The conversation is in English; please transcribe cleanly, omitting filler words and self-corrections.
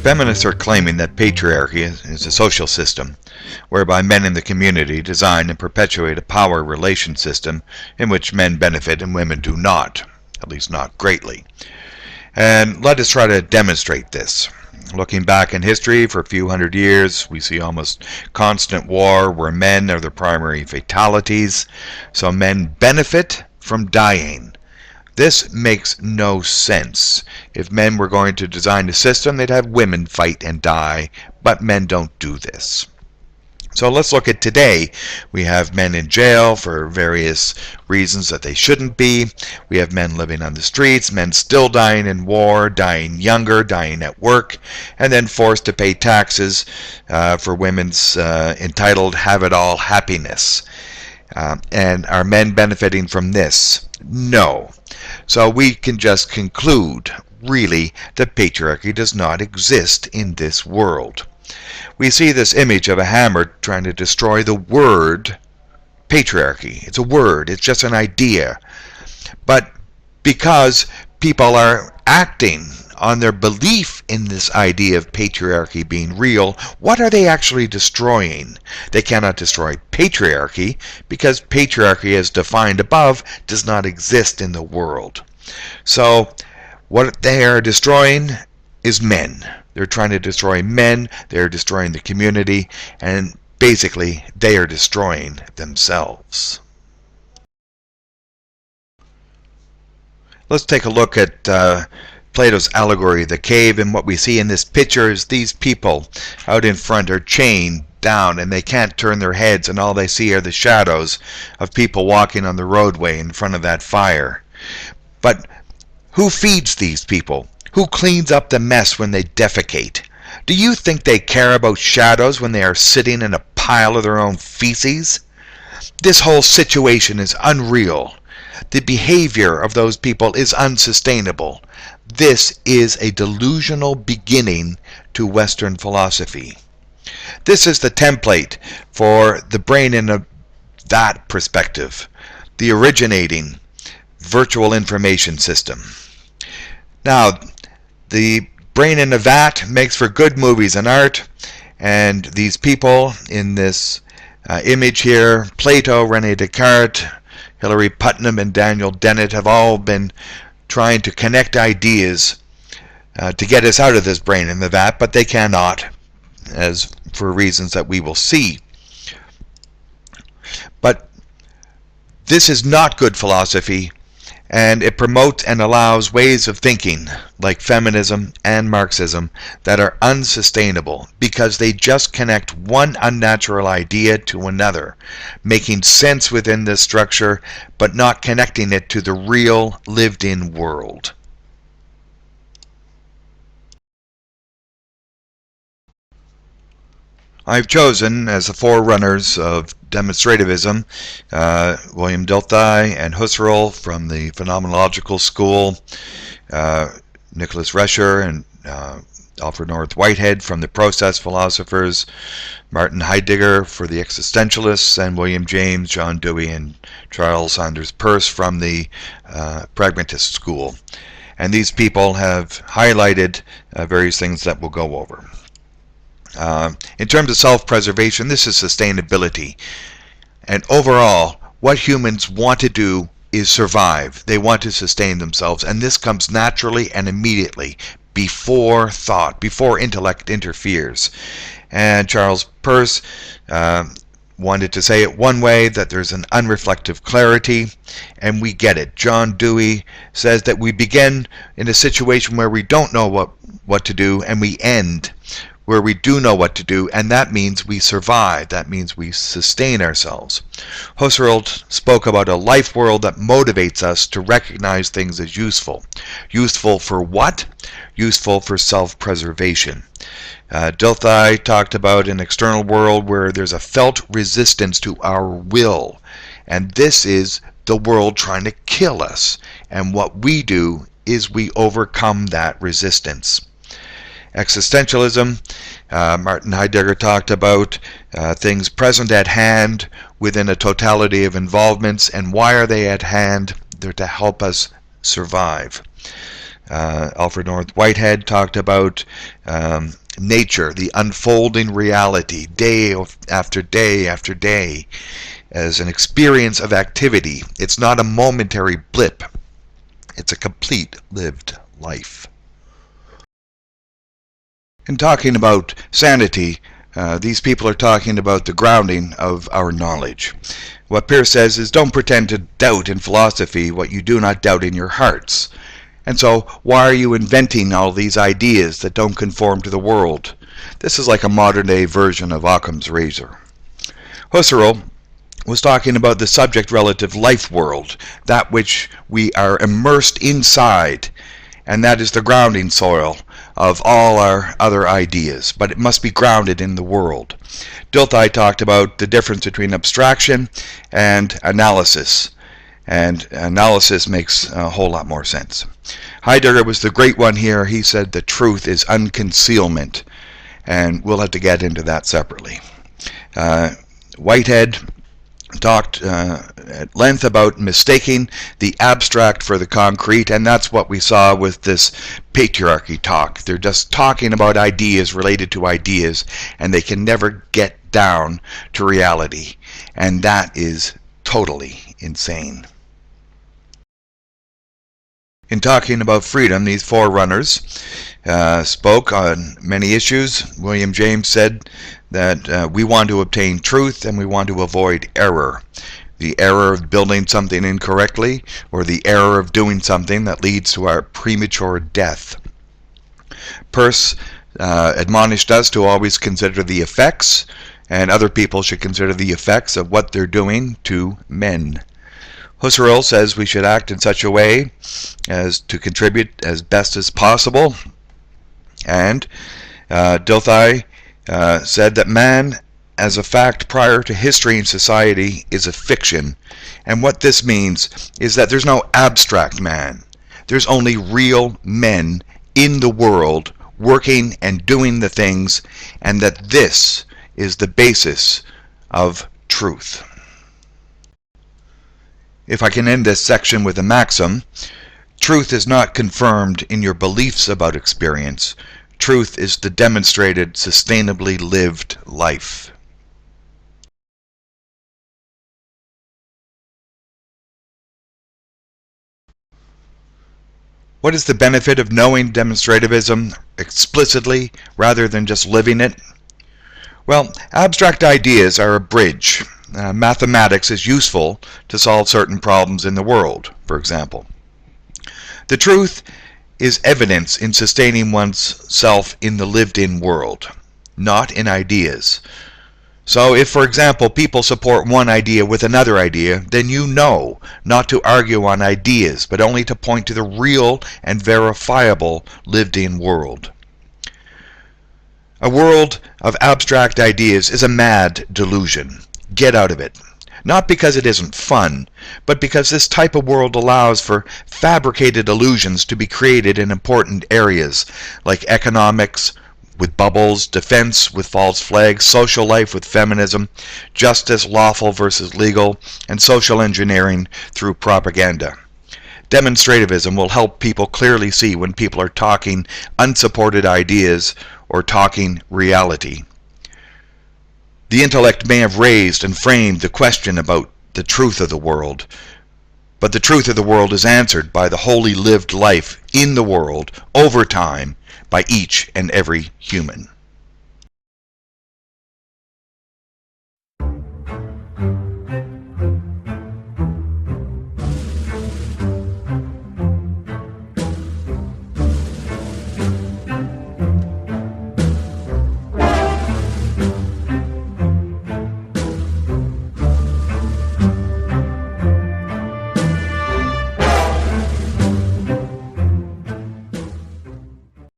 Feminists are claiming that patriarchy is a social system whereby men in the community design and perpetuate a power relation system in which men benefit and women do not, at least not greatly. And let us try to demonstrate this. Looking back in history for a few hundred years, we see almost constant war where men are the primary fatalities, so men benefit from dying. This makes no sense. If men were going to design a system, they'd have women fight and die, but men don't do this. So let's look at today. We have men in jail for various reasons that they shouldn't be. We have men living on the streets, men still dying in war, dying younger, dying at work, and then forced to pay taxes for women's entitled have-it-all happiness. And are men benefiting from this? No. So we can just conclude, really, that patriarchy does not exist in this world. We see this image of a hammer trying to destroy the word patriarchy. It's a word, it's just an idea. But because people are acting on their belief in this idea of patriarchy being real, what are they actually destroying? They cannot destroy patriarchy because patriarchy as defined above does not exist in the world. So what they are destroying is men. They're trying to destroy men, they're destroying the community, and basically they are destroying themselves. Let's take a look at Plato's allegory of the cave, and what we see in this picture is these people out in front are chained down and they can't turn their heads, and all they see are the shadows of people walking on the roadway in front of that fire. But who feeds these people? Who cleans up the mess when they defecate? Do you think they care about shadows when they are sitting in a pile of their own feces? This whole situation is unreal. The behavior of those people is unsustainable. This is a delusional beginning to Western philosophy. This is the template for the brain in that perspective, the originating virtual information system. Now, the brain in a vat makes for good movies and art, and these people in this image here, Plato, René Descartes, Hilary Putnam, and Daniel Dennett, have all been trying to connect ideas to get us out of this brain in the vat, but they cannot, as for reasons that we will see. But this is not good philosophy, and it promotes and allows ways of thinking like feminism and Marxism that are unsustainable because they just connect one unnatural idea to another, making sense within this structure but not connecting it to the real lived-in world. I've chosen as the forerunners of Demonstrativism William Dilthey and Husserl from the phenomenological school, Nicholas Rescher and Alfred North Whitehead from the process philosophers, Martin Heidegger for the existentialists, and William James, John Dewey, and Charles Sanders Peirce from the pragmatist school. And these people have highlighted various things that we'll go over. In terms of self-preservation, this is sustainability. And overall, what humans want to do is survive. They want to sustain themselves, and this comes naturally and immediately, before thought, before intellect interferes. And Charles Peirce wanted to say it one way, that there's an unreflective clarity, and we get it. John Dewey says that we begin in a situation where we don't know what to do, and we end where we do know what to do, and that means we survive. That means we sustain ourselves. Husserl spoke about a life world that motivates us to recognize things as useful. Useful for what? Useful for self-preservation. Dilthey talked about an external world where there's a felt resistance to our will, and this is the world trying to kill us, and what we do is we overcome that resistance. Existentialism, Martin Heidegger talked about things present at hand within a totality of involvements, and why are they at hand? They're to help us survive. Alfred North Whitehead talked about nature, the unfolding reality, day after day after day, as an experience of activity. It's not a momentary blip. It's a complete lived life. In talking about sanity, these people are talking about the grounding of our knowledge. What Peirce says is, don't pretend to doubt in philosophy what you do not doubt in your hearts. And so, why are you inventing all these ideas that don't conform to the world? This is like a modern-day version of Occam's razor. Husserl was talking about the subject-relative life world, that which we are immersed inside, and that is the grounding soil of all our other ideas, but it must be grounded in the world. Dilthey talked about the difference between abstraction and analysis, and analysis makes a whole lot more sense. Heidegger was the great one here. He said the truth is unconcealment, and we'll have to get into that separately. Whitehead talked at length about mistaking the abstract for the concrete, and that's what we saw with this patriarchy talk. They're just talking about ideas related to ideas, and they can never get down to reality, and that is totally insane. In talking about freedom, these forerunners spoke on many issues. William James said that we want to obtain truth and we want to avoid error. The error of building something incorrectly, or the error of doing something that leads to our premature death. Peirce admonished us to always consider the effects, and other people should consider the effects of what they're doing to men. Husserl says we should act in such a way as to contribute as best as possible, and Dilthey said that man as a fact prior to history and society is a fiction, and what this means is that there's no abstract man. There's only real men in the world working and doing the things, and that this is the basis of truth. If I can end this section with a maxim, truth is not confirmed in your beliefs about experience. Truth is the demonstrated, sustainably lived life. What is the benefit of knowing demonstrativism explicitly rather than just living it? Well, abstract ideas are a bridge. Mathematics is useful to solve certain problems in the world, for example. The truth is evidence in sustaining one's self in the lived-in world, not in ideas. So if, for example, people support one idea with another idea, then you know not to argue on ideas, but only to point to the real and verifiable lived-in world. A world of abstract ideas is a mad delusion. Get out of it. Not because it isn't fun, but because this type of world allows for fabricated illusions to be created in important areas, like economics with bubbles, defense with false flags, social life with feminism, justice, lawful versus legal, and social engineering through propaganda. Demonstrativism will help people clearly see when people are talking unsupported ideas or talking reality. The intellect may have raised and framed the question about the truth of the world, but the truth of the world is answered by the wholly lived life in the world over time by each and every human.